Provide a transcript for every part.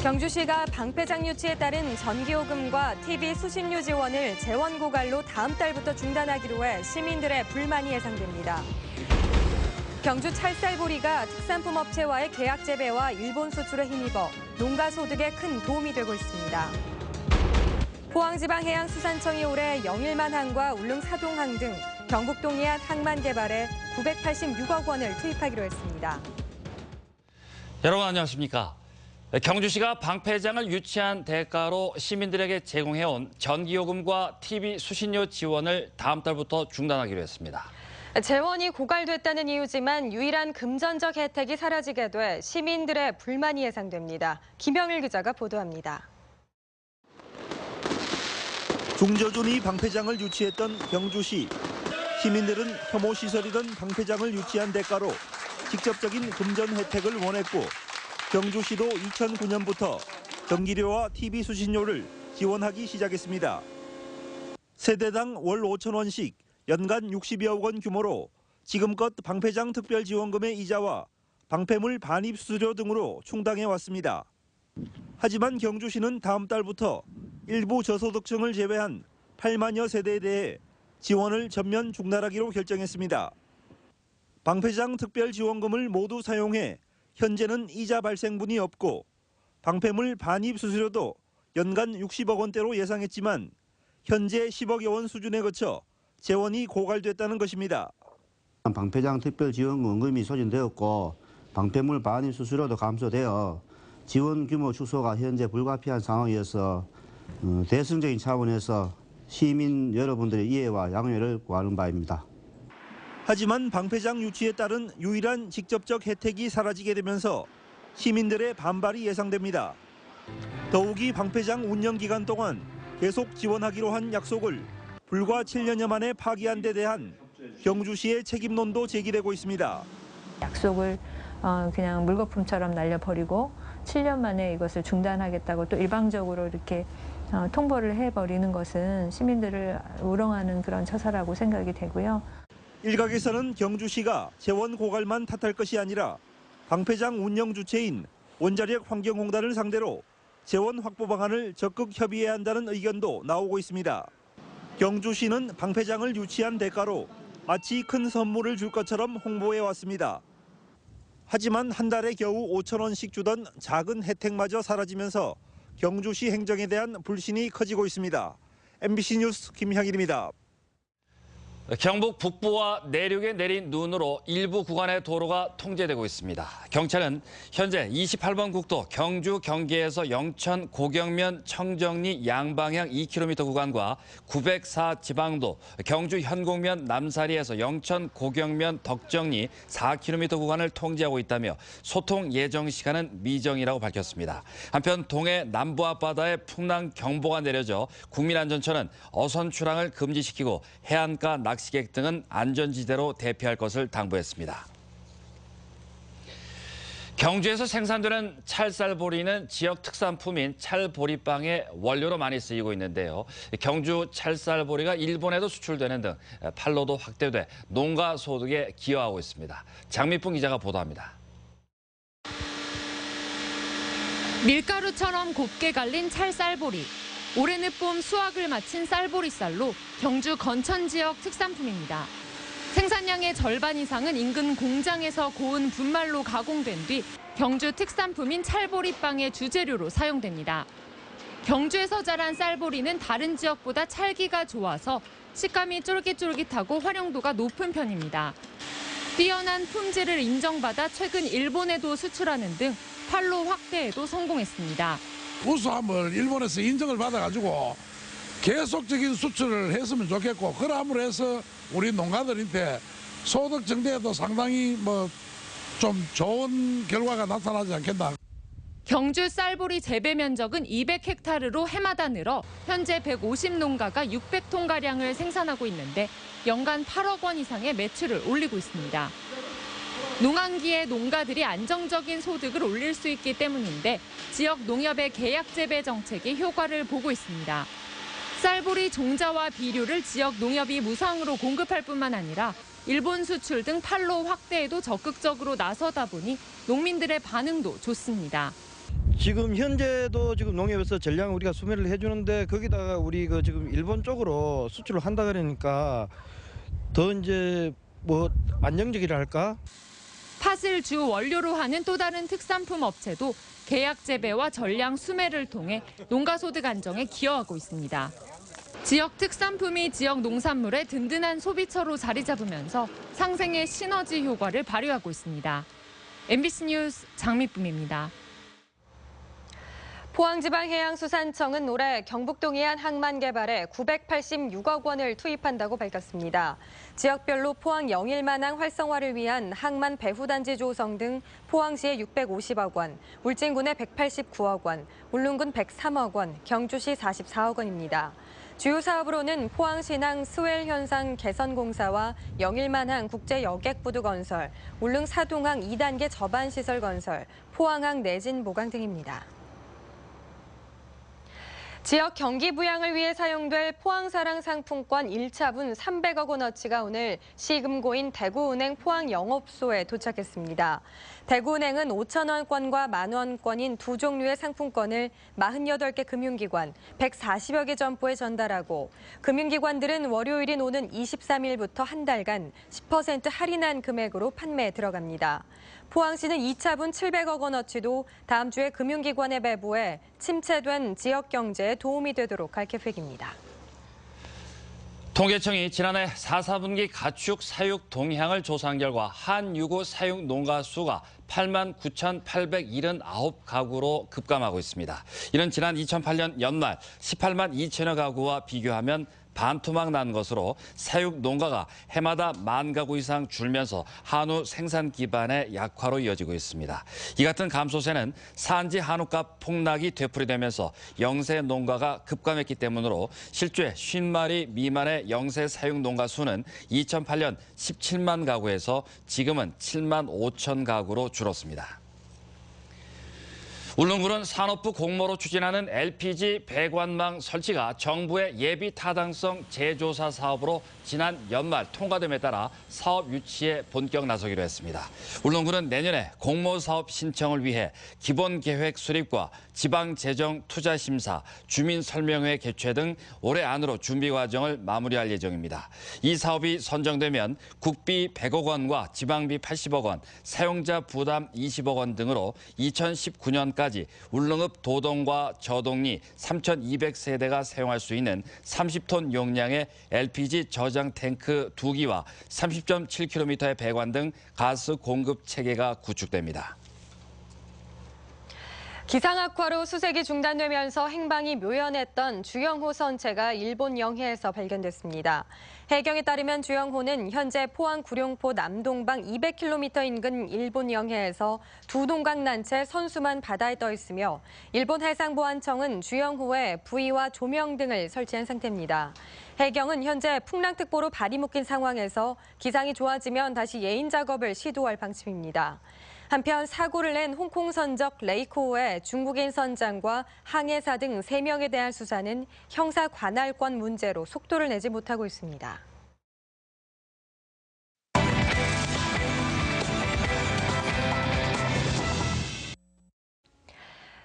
경주시가 방패장 유치에 따른 전기요금과 TV 수신료 지원을 재원 고갈로 다음 달부터 중단하기로 해 시민들의 불만이 예상됩니다. 경주 찰쌀보리가 특산품 업체와의 계약 재배와 일본 수출에 힘입어 농가 소득에 큰 도움이 되고 있습니다. 포항지방해양수산청이 올해 영일만항과 울릉사동항 등 경북 동해안 항만 개발에 986억 원을 투입하기로 했습니다. 여러분 안녕하십니까? 경주시가 방패장을 유치한 대가로 시민들에게 제공해온 전기요금과 TV 수신료 지원을 다음 달부터 중단하기로 했습니다. 재원이 고갈됐다는 이유지만 유일한 금전적 혜택이 사라지게 돼 시민들의 불만이 예상됩니다. 김영일 기자가 보도합니다. 중저준이 방패장을 유치했던 경주시. 시민들은 혐오시설이던 방패장을 유치한 대가로 직접적인 금전 혜택을 원했고 경주시도 2009년부터 전기료와 TV 수신료를 지원하기 시작했습니다. 세대당 월 5,000원씩 연간 60여억 원 규모로 지금껏 방패장 특별지원금의 이자와 방패물 반입 수수료 등으로 충당해 왔습니다. 하지만 경주시는 다음 달부터 일부 저소득층을 제외한 8만여 세대에 대해 지원을 전면 중단하기로 결정했습니다. 방패장 특별지원금을 모두 사용해 현재는 이자 발생분이 없고 방패물 반입 수수료도 연간 60억 원대로 예상했지만 현재 10억여 원 수준에 그쳐 재원이 고갈됐다는 것입니다. 방패장 특별지원금이 소진되었고 방패물 반입 수수료도 감소되어 지원 규모 축소가 현재 불가피한 상황이어서 대승적인 차원에서 시민 여러분들의 이해와 양해를 구하는 바입니다. 하지만 방패장 유치에 따른 유일한 직접적 혜택이 사라지게 되면서 시민들의 반발이 예상됩니다. 더욱이 방패장 운영 기간 동안 계속 지원하기로 한 약속을 불과 7년여 만에 파기한 데 대한 경주시의 책임론도 제기되고 있습니다. 약속을 그냥 물거품처럼 날려버리고 7년 만에 이것을 중단하겠다고 또 일방적으로 이렇게 통보를 해버리는 것은 시민들을 우롱하는 그런 처사라고 생각이 되고요. 일각에서는 경주시가 재원 고갈만 탓할 것이 아니라 방패장 운영 주체인 원자력 환경공단을 상대로 재원 확보 방안을 적극 협의해야 한다는 의견도 나오고 있습니다. 경주시는 방패장을 유치한 대가로 마치 큰 선물을 줄 것처럼 홍보해 왔습니다. 하지만 한 달에 겨우 5,000원씩 주던 작은 혜택마저 사라지면서 경주시 행정에 대한 불신이 커지고 있습니다. MBC 뉴스 김향일입니다. 경북 북부와 내륙에 내린 눈으로 일부 구간의 도로가 통제되고 있습니다. 경찰은 현재 28번 국도 경주 경계에서 영천 고경면 청정리 양방향 2km 구간과 904 지방도 경주 현곡면 남사리에서 영천 고경면 덕정리 4km 구간을 통제하고 있다며 소통 예정 시간은 미정이라고 밝혔습니다. 한편 동해 남부 앞바다에 풍랑 경보가 내려져 국민안전처는 어선 출항을 금지시키고 해안가 낚시객 등은 안전지대로 대피할 것을 당부했습니다. 경주에서 생산되는 찰쌀보리는 지역 특산품인 찰보리빵의 원료로 많이 쓰이고 있는데요. 경주 찰쌀보리가 일본에도 수출되는 등 판로도 확대돼 농가 소득에 기여하고 있습니다. 장미풍 기자가 보도합니다. 밀가루처럼 곱게 갈린 찰쌀보리. 올해 늦봄 수확을 마친 쌀보리쌀로 경주 건천 지역 특산품입니다. 생산량의 절반 이상은 인근 공장에서 고운 분말로 가공된 뒤 경주 특산품인 찰보리빵의 주재료로 사용됩니다. 경주에서 자란 쌀보리는 다른 지역보다 찰기가 좋아서 식감이 쫄깃쫄깃하고 활용도가 높은 편입니다. 뛰어난 품질을 인정받아 최근 일본에도 수출하는 등 판로 확대에도 성공했습니다. 우수함을 일본에서 인정을 받아가지고 계속적인 수출을 했으면 좋겠고 그럼으로 해서 우리 농가들한테 소득 증대에도 상당히 좀 좋은 결과가 나타나지 않겠나. 경주 쌀보리 재배 면적은 200헥타르로 해마다 늘어 현재 150농가가 600톤가량을 생산하고 있는데 연간 8억 원 이상의 매출을 올리고 있습니다. 농한기에 농가들이 안정적인 소득을 올릴 수 있기 때문인데 지역 농협의 계약 재배 정책이 효과를 보고 있습니다. 쌀보리 종자와 비료를 지역 농협이 무상으로 공급할 뿐만 아니라 일본 수출 등 판로 확대에도 적극적으로 나서다 보니 농민들의 반응도 좋습니다. 지금 현재도 지금 농협에서 전량 우리가 수매를 해주는데 거기다가 우리 그 지금 일본 쪽으로 수출을 한다 그러니까 더 이제 뭐 안정적이라 할까? 팥을 주 원료로 하는 또 다른 특산품 업체도 계약 재배와 전량 수매를 통해 농가 소득 안정에 기여하고 있습니다. 지역 특산품이 지역 농산물의 든든한 소비처로 자리 잡으면서 상생의 시너지 효과를 발휘하고 있습니다. MBC 뉴스 장미쁨입니다. 포항지방해양수산청은 올해 경북 동해안 항만 개발에 986억 원을 투입한다고 밝혔습니다. 지역별로 포항 영일만항 활성화를 위한 항만 배후단지 조성 등 포항시에 650억 원, 울진군에 189억 원, 울릉군 103억 원, 경주시 44억 원입니다. 주요 사업으로는 포항신항 스웰 현상 개선 공사와 영일만항 국제 여객부두 건설, 울릉 사동항 2단계 저반 시설 건설, 포항항 내진 보강 등입니다. 지역 경기 부양을 위해 사용될 포항사랑 상품권 1차분 300억 원어치가 오늘 시금고인 대구은행 포항 영업소에 도착했습니다. 대구은행은 5,000원권과 만원권인 두 종류의 상품권을 48개 금융기관, 140여 개 점포에 전달하고 금융기관들은 월요일인 오는 23일부터 한 달간 10% 할인한 금액으로 판매에 들어갑니다. 포항시는 2차분 700억 원어치도 다음 주에 금융기관에 배부해 침체된 지역 경제에 도움이 되도록 할 계획입니다. 통계청이 지난해 4, 4분기 가축 사육 동향을 조사한 결과 한유구 사육 농가 수가 89,879가구로 급감하고 있습니다. 이는 지난 2008년 연말 18만 2천여 가구와 비교하면 반토막 난 것으로 사육 농가가 해마다 10,000 가구 이상 줄면서 한우 생산 기반의 약화로 이어지고 있습니다. 이 같은 감소세는 산지 한우값 폭락이 되풀이되면서 영세 농가가 급감했기 때문으로 실제 50마리 미만의 영세 사육 농가 수는 2008년 17만 가구에서 지금은 7만 5천 가구로 줄었습니다. 울릉군은 산업부 공모로 추진하는 LPG 배관망 설치가 정부의 예비 타당성 재조사 사업으로 지난 연말 통과됨에 따라 사업 유치에 본격 나서기로 했습니다. 울릉군은 내년에 공모사업 신청을 위해 기본계획 수립과 지방재정투자심사, 주민설명회 개최 등 올해 안으로 준비 과정을 마무리할 예정입니다. 이 사업이 선정되면 국비 100억 원과 지방비 80억 원, 사용자 부담 20억 원 등으로 2019년까지 울릉읍 도동과 저동리 3,200세대가 사용할 수 있는 30톤 용량의 LPG 저장 탱크 2기와 30.7km의 배관 등 가스 공급 체계가 구축됩니다. 기상 악화로 수색이 중단되면서 행방이 묘연했던 주영호 선체가 일본 영해에서 발견됐습니다. 해경에 따르면 주영호는 현재 포항 구룡포 남동방 200km 인근 일본 영해에서 두 동강 난 채 선수만 바다에 떠 있으며 일본 해상보안청은 주영호의 부위와 조명 등을 설치한 상태입니다. 해경은 현재 풍랑특보로 발이 묶인 상황에서 기상이 좋아지면 다시 예인 작업을 시도할 방침입니다. 한편 사고를 낸 홍콩 선적 레이코의 중국인 선장과 항해사 등 3명에 대한 수사는 형사 관할권 문제로 속도를 내지 못하고 있습니다.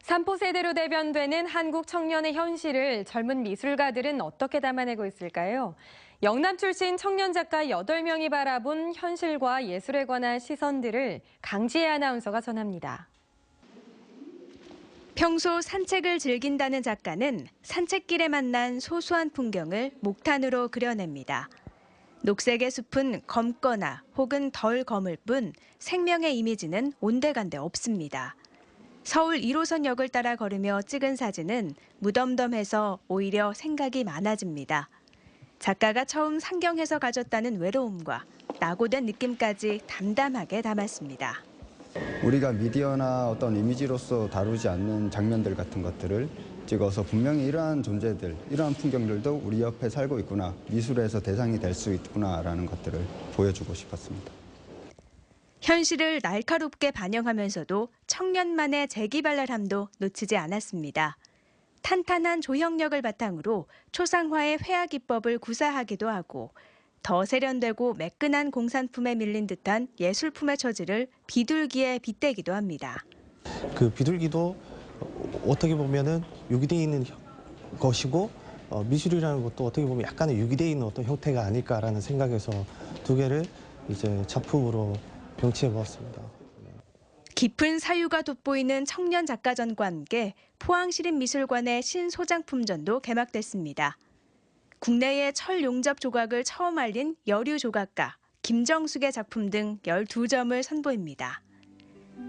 삼포 세대로 대변되는 한국 청년의 현실을 젊은 미술가들은 어떻게 담아내고 있을까요? 영남 출신 청년 작가 8명이 바라본 현실과 예술에 관한 시선들을 강지혜 아나운서가 전합니다. 평소 산책을 즐긴다는 작가는 산책길에 만난 소소한 풍경을 목탄으로 그려냅니다. 녹색의 숲은 검거나 혹은 덜 검을 뿐 생명의 이미지는 온데간데 없습니다. 서울 1호선역을 따라 걸으며 찍은 사진은 무덤덤해서 오히려 생각이 많아집니다. 작가가 처음 상경해서 가졌다는 외로움과 낙오된 느낌까지 담담하게 담았습니다. 우리가 미디어나 어떤 이미지로서 다루지 않는 장면들 같은 것들을 찍어서 분명히 이러한 존재들, 이러한 풍경들도 우리 옆에 살고 있구나, 미술에서 대상이 될 수 있구나라는 것들을 보여주고 싶었습니다. 현실을 날카롭게 반영하면서도 청년만의 재기발랄함도 놓치지 않았습니다. 탄탄한 조형력을 바탕으로 초상화의 회화 기법을 구사하기도 하고 더 세련되고 매끈한 공산품에 밀린 듯한 예술품의 처지를 비둘기에 빗대기도 합니다. 그 비둘기도 어떻게 보면은 유기되어 있는 것이고 미술이라는 것도 어떻게 보면 약간의 유기되어 있는 어떤 형태가 아닐까라는 생각에서 두 개를 이제 작품으로 병치해 보았습니다. 깊은 사유가 돋보이는 청년 작가전과 함께 포항시립미술관의 신소장품전도 개막됐습니다. 국내의 철 용접 조각을 처음 알린 여류 조각가 김정숙의 작품 등 12점을 선보입니다.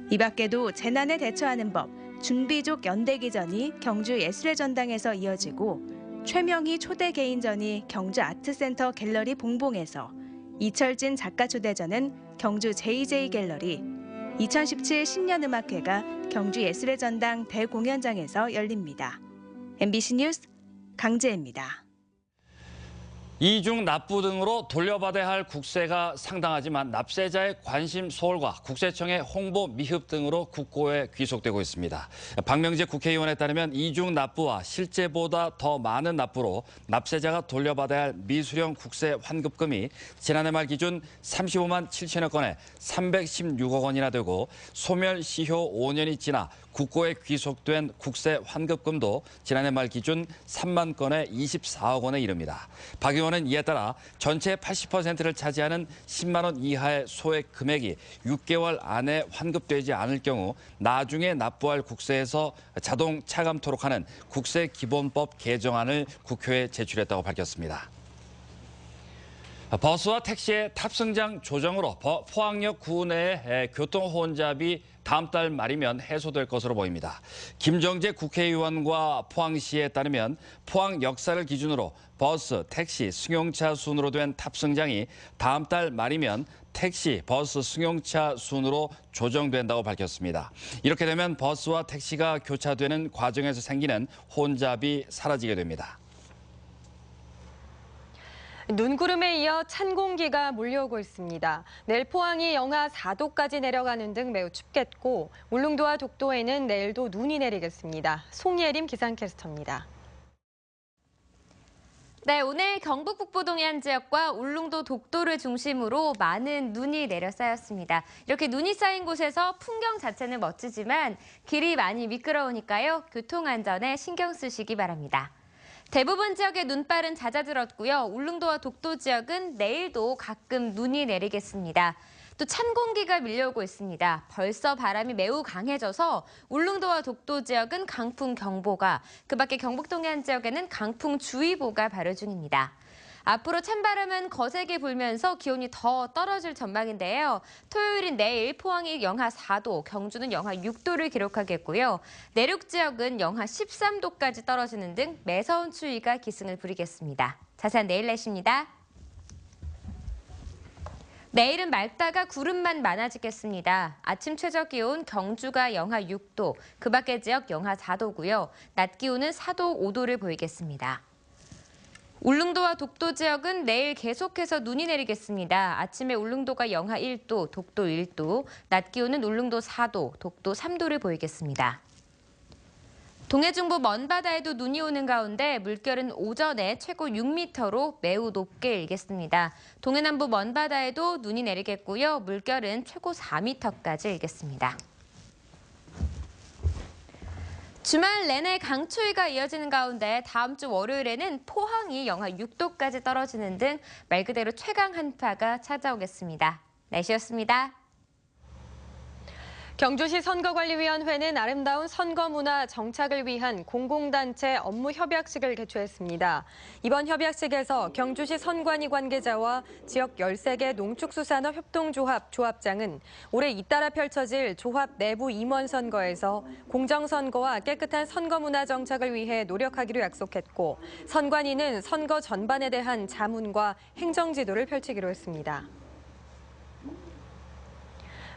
이 밖에도 재난에 대처하는 법, 준비족 연대기전이 경주 예술의 전당에서 이어지고 최명희 초대 개인전이 경주 아트센터 갤러리 봉봉에서 이철진 작가 초대전은 경주 JJ 갤러리, 2017 신년음악회가 경주 예술의 전당 대공연장에서 열립니다. MBC 뉴스 강재입니다. 이중 납부 등으로 돌려받아야 할 국세가 상당하지만 납세자의 관심 소홀과 국세청의 홍보 미흡 등으로 국고에 귀속되고 있습니다. 박명재 국회의원에 따르면 이중 납부와 실제보다 더 많은 납부로 납세자가 돌려받아야 할 미수령 국세 환급금이 지난해 말 기준 35만 7천여 건에 316억 원이나 되고 소멸시효 5년이 지나 국고에 귀속된 국세 환급금도 지난해 말 기준 3만 건에 24억 원에 이릅니다. 박 의원은 이에 따라 전체 80%를 차지하는 10만 원 이하의 소액 금액이 6개월 안에 환급되지 않을 경우 나중에 납부할 국세에서 자동 차감토록 하는 국세기본법 개정안을 국회에 제출했다고 밝혔습니다. 버스와 택시의 탑승장 조정으로 포항역 구내의 교통 혼잡이 다음 달 말이면 해소될 것으로 보입니다. 김정재 국회의원과 포항시에 따르면 포항 역사를 기준으로 버스, 택시, 승용차 순으로 된 탑승장이 다음 달 말이면 택시, 버스, 승용차 순으로 조정된다고 밝혔습니다. 이렇게 되면 버스와 택시가 교차되는 과정에서 생기는 혼잡이 사라지게 됩니다. 눈구름에 이어 찬 공기가 몰려오고 있습니다. 내일 포항이 영하 4도까지 내려가는 등 매우 춥겠고 울릉도와 독도에는 내일도 눈이 내리겠습니다. 송예림 기상캐스터입니다. 네, 오늘 경북 북부 동해안 지역과 울릉도 독도를 중심으로 많은 눈이 내려 쌓였습니다. 이렇게 눈이 쌓인 곳에서 풍경 자체는 멋지지만 길이 많이 미끄러우니까요. 교통안전에 신경 쓰시기 바랍니다. 대부분 지역에 눈발은 잦아들었고요. 울릉도와 독도 지역은 내일도 가끔 눈이 내리겠습니다. 또 찬 공기가 밀려오고 있습니다. 벌써 바람이 매우 강해져서 울릉도와 독도 지역은 강풍 경보가, 그밖에 경북 동해안 지역에는 강풍 주의보가 발효 중입니다. 앞으로 찬바람은 거세게 불면서 기온이 더 떨어질 전망인데요. 토요일인 내일 포항이 영하 4도, 경주는 영하 6도를 기록하겠고요. 내륙 지역은 영하 13도까지 떨어지는 등 매서운 추위가 기승을 부리겠습니다. 자세한 내일 날씨입니다. 내일은 맑다가 구름만 많아지겠습니다. 아침 최저 기온 경주가 영하 6도, 그 밖의 지역 영하 4도고요. 낮 기온은 4도, 5도를 보이겠습니다. 울릉도와 독도 지역은 내일 계속해서 눈이 내리겠습니다. 아침에 울릉도가 영하 1도, 독도 1도, 낮 기온은 울릉도 4도, 독도 3도를 보이겠습니다. 동해중부 먼바다에도 눈이 오는 가운데 물결은 오전에 최고 6m로 매우 높게 일겠습니다. 동해남부 먼바다에도 눈이 내리겠고요. 물결은 최고 4m까지 일겠습니다. 주말 내내 강추위가 이어지는 가운데 다음 주 월요일에는 포항이 영하 6도까지 떨어지는 등 말 그대로 최강 한파가 찾아오겠습니다. 날씨였습니다. 경주시 선거관리위원회는 아름다운 선거문화 정착을 위한 공공단체 업무 협약식을 개최했습니다. 이번 협약식에서 경주시 선관위 관계자와 지역 13개 농축수산업 협동조합 조합장은 올해 잇따라 펼쳐질 조합 내부 임원 선거에서 공정선거와 깨끗한 선거문화 정착을 위해 노력하기로 약속했고, 선관위는 선거 전반에 대한 자문과 행정지도를 펼치기로 했습니다.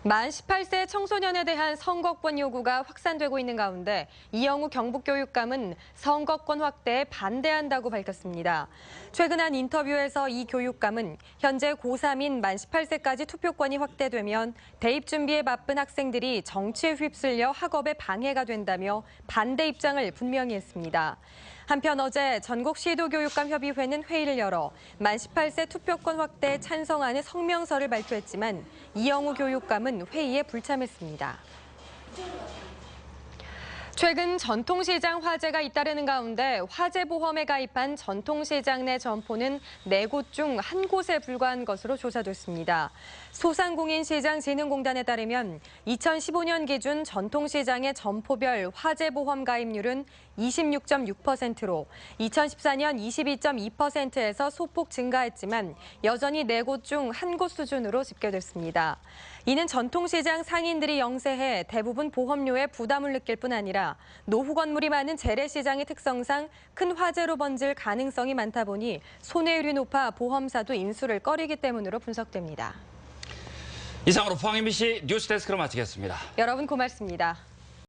만 18세 청소년에 대한 선거권 요구가 확산되고 있는 가운데 이영우 경북교육감은 선거권 확대에 반대한다고 밝혔습니다. 최근 한 인터뷰에서 이 교육감은 현재 고3인 만 18세까지 투표권이 확대되면 대입 준비에 바쁜 학생들이 정치에 휩쓸려 학업에 방해가 된다며 반대 입장을 분명히 했습니다. 한편 어제 전국시도교육감협의회는 회의를 열어 만 18세 투표권 확대에 찬성하는 성명서를 발표했지만 이영우 교육감은 회의에 불참했습니다. 최근 전통시장 화재가 잇따르는 가운데 화재보험에 가입한 전통시장 내 점포는 4곳 중 1곳에 불과한 것으로 조사됐습니다. 소상공인시장진흥공단에 따르면 2015년 기준 전통시장의 점포별 화재보험 가입률은 26.6%로 2014년 22.2%에서 소폭 증가했지만 여전히 4곳 중 1곳 수준으로 집계됐습니다. 이는 전통시장 상인들이 영세해 대부분 보험료에 부담을 느낄 뿐 아니라 노후 건물이 많은 재래시장의 특성상 큰 화재로 번질 가능성이 많다 보니 손해율이 높아 보험사도 인수를 꺼리기 때문으로 분석됩니다. 이상으로 포항 MBC 뉴스데스크로 마치겠습니다. 여러분 고맙습니다.